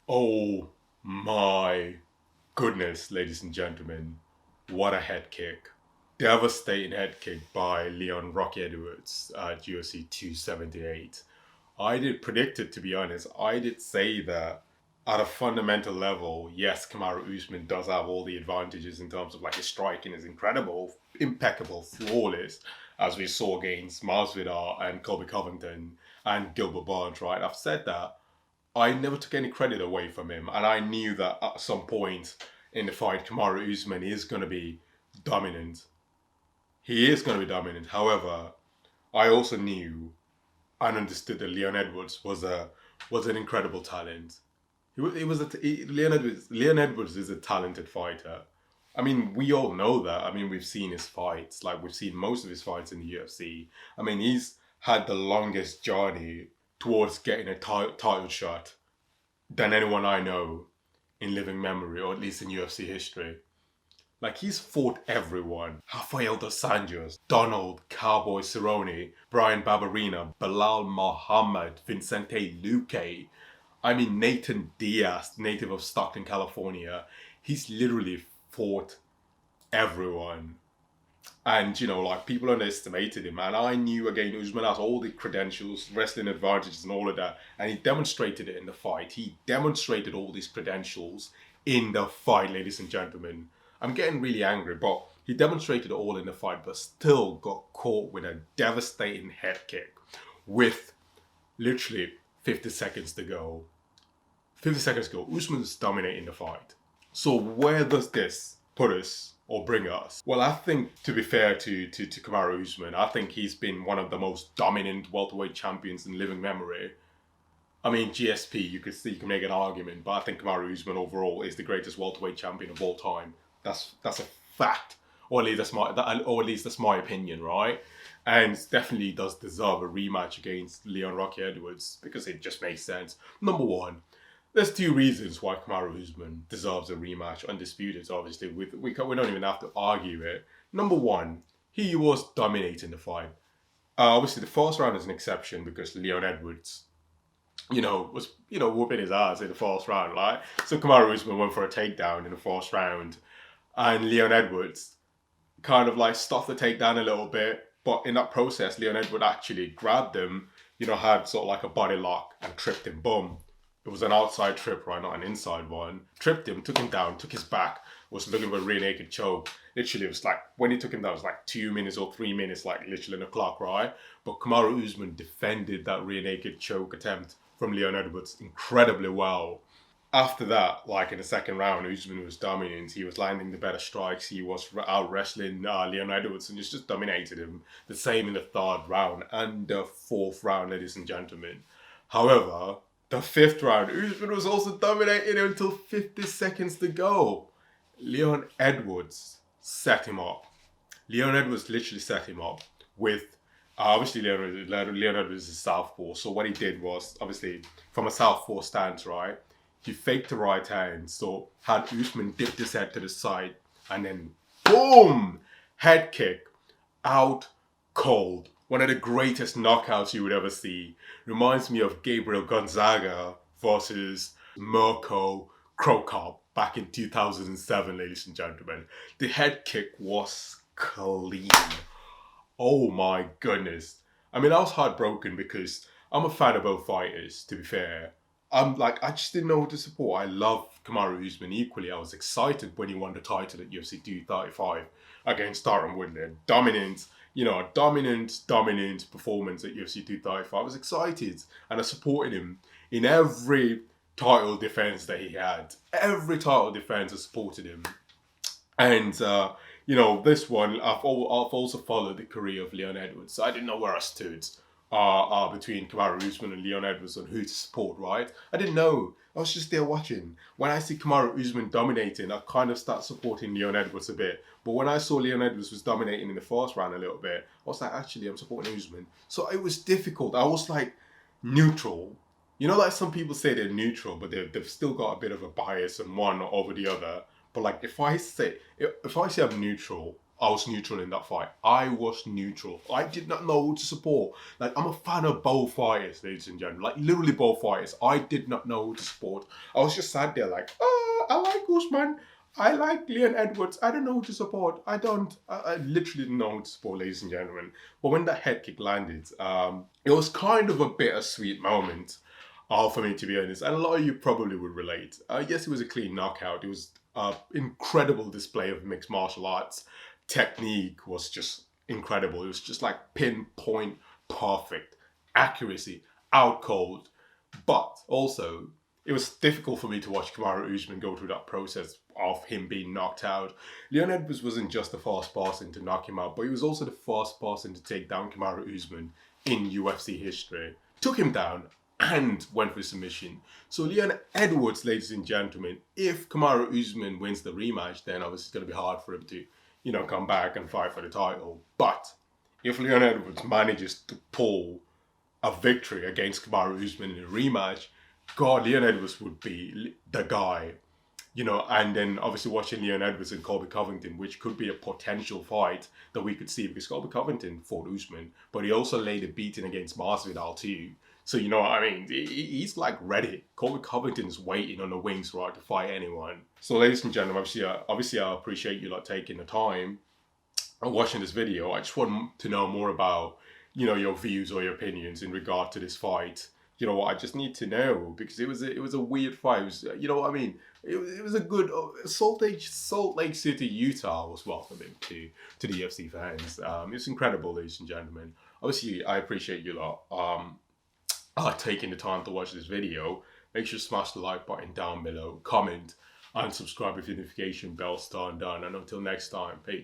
Oh my goodness, ladies and gentlemen. What a head kick. Devastating head kick by Leon Rocky Edwards at UFC 278. I did predict it, to be honest. I did say that at a fundamental level, yes, Kamaru Usman does have all the advantages in terms of like his striking is incredible, impeccable, flawless, as we saw against Masvidal and Colby Covington and Gilbert Burns, right? I've said that. I never took any credit away from him, and I knew that at some point in the fight, Kamaru Usman is going to be dominant. He is going to be dominant. However, I also knew and understood that Leon Edwards was an incredible talent. Leon Edwards is a talented fighter. I mean, we all know that. I mean, we've seen his fights. Like we've seen most of his fights in the UFC. I mean, he's had the longest journey towards getting a title shot than anyone I know in living memory, or at least in UFC history. Like, he's fought everyone. Rafael dos Anjos, Donald, Cowboy Cerrone, Brian Barberina, Bilal Muhammad, Vincente Luque. I mean, Nathan Diaz, native of Stockton, California. He's literally fought everyone. And, like, people underestimated him. And I knew, again, Usman has all the credentials, wrestling advantages and all of that. And he demonstrated it in the fight. He demonstrated all these credentials in the fight, ladies and gentlemen. I'm getting really angry, but he demonstrated it all in the fight, but still got caught with a devastating head kick with literally 50 seconds to go. 50 seconds ago, Usman was dominating the fight. So where does this put us or bring us? Well, I think, to be fair to Kamaru Usman, I think he's been one of the most dominant welterweight champions in living memory. I mean, GSP, you can make an argument, but I think Kamaru Usman overall is the greatest welterweight champion of all time. That's a fact, or at least that's my opinion, right? And definitely does deserve a rematch against Leon Rocky Edwards because it just makes sense. Number one, there's two reasons why Kamaru Usman deserves a rematch. Undisputed, obviously. We don't even have to argue it. Number one, he was dominating the fight. Obviously, the first round is an exception because Leon Edwards, was, whooping his ass in the first round, right? So Kamaru Usman went for a takedown in the first round. And Leon Edwards kind of like stuffed the takedown a little bit. But in that process, Leon Edwards actually grabbed him, had sort of like a body lock and tripped him. Boom. It was an outside trip, right? Not an inside one. Tripped him, took him down, took his back, was looking for a rear naked choke. Literally, it was like, when he took him down, it was like 2 minutes or 3 minutes, like literally in the clock, right? But Kamaru Usman defended that rear naked choke attempt from Leon Edwards incredibly well. After that, like in the second round, Usman was dominant. He was landing the better strikes. He was out wrestling Leon Edwards and just dominated him. The same in the third round and the fourth round, ladies and gentlemen. However, the fifth round, Usman was also dominating him until 50 seconds to go. Leon Edwards set him up. Leon Edwards literally set him up with, obviously Leon Edwards is a southpaw. So what he did was, obviously, from a southpaw stance, right? He faked the right hand, so had Usman dipped his head to the side, and then boom! Head kick. Out cold. One of the greatest knockouts you would ever see. Reminds me of Gabriel Gonzaga versus Mirko Krokop back in 2007, ladies and gentlemen. The head kick was clean. Oh my goodness. I mean, I was heartbroken because I'm a fan of both fighters, to be fair. I just didn't know who to support. I love Kamaru Usman equally. I was excited when he won the title at UFC 235 against Tyron Woodley. Dominant, dominant performance at UFC 235. I was excited and I supported him in every title defense that he had. Every title defense I supported him. And, this one, I've also followed the career of Leon Edwards. So I didn't know where I stood. Between Kamaru Usman and Leon Edwards on who to support, right? I didn't know. I was just there watching. When I see Kamaru Usman dominating, I kind of start supporting Leon Edwards a bit. But when I saw Leon Edwards was dominating in the first round a little bit, I was like, actually, I'm supporting Usman. So it was difficult. I was like neutral. Like some people say they're neutral, but they've still got a bit of a bias on one over the other. But like if I say I'm neutral, I was neutral in that fight. I was neutral. I did not know who to support. Like, I'm a fan of both fighters, ladies and gentlemen. Like, literally both fighters. I did not know who to support. I was just sat there like, oh, I like Usman. I like Leon Edwards. I don't know who to support. I literally didn't know who to support, ladies and gentlemen. But when that head kick landed, it was kind of a bittersweet moment for me, to be honest. And a lot of you probably would relate. Yes, it was a clean knockout. It was an incredible display of mixed martial arts. Technique was just incredible. It was just like pinpoint perfect accuracy, out cold. But also, it was difficult for me to watch Kamaru Usman go through that process of him being knocked out. Leon Edwards wasn't just the first person to knock him out, but he was also the first person to take down Kamaru Usman in UFC history. Took him down and went for submission. So Leon Edwards, ladies and gentlemen, if Kamaru Usman wins the rematch, then obviously it's going to be hard for him to, come back and fight for the title. But if Leon Edwards manages to pull a victory against Kamaru Usman in a rematch, God, Leon Edwards would be the guy, and then obviously watching Leon Edwards and Colby Covington, which could be a potential fight that we could see, because Colby Covington fought Usman, but he also laid a beating against Masvidal too. So, you know what I mean? He's like ready. Colby Covington's waiting on the wings, right, to fight anyone. So, ladies and gentlemen, obviously I appreciate you taking the time and watching this video. I just want to know more about, your views or your opinions in regard to this fight. You know what? I just need to know, because it was a weird fight. It was, you know what I mean? It was a good Salt Lake City, Utah was welcoming to the UFC fans. It's incredible, ladies and gentlemen. Obviously, I appreciate you lot taking the time to watch this video. Make sure to smash the like button down below, comment, and subscribe with the notification bell turned on. And until next time, peace.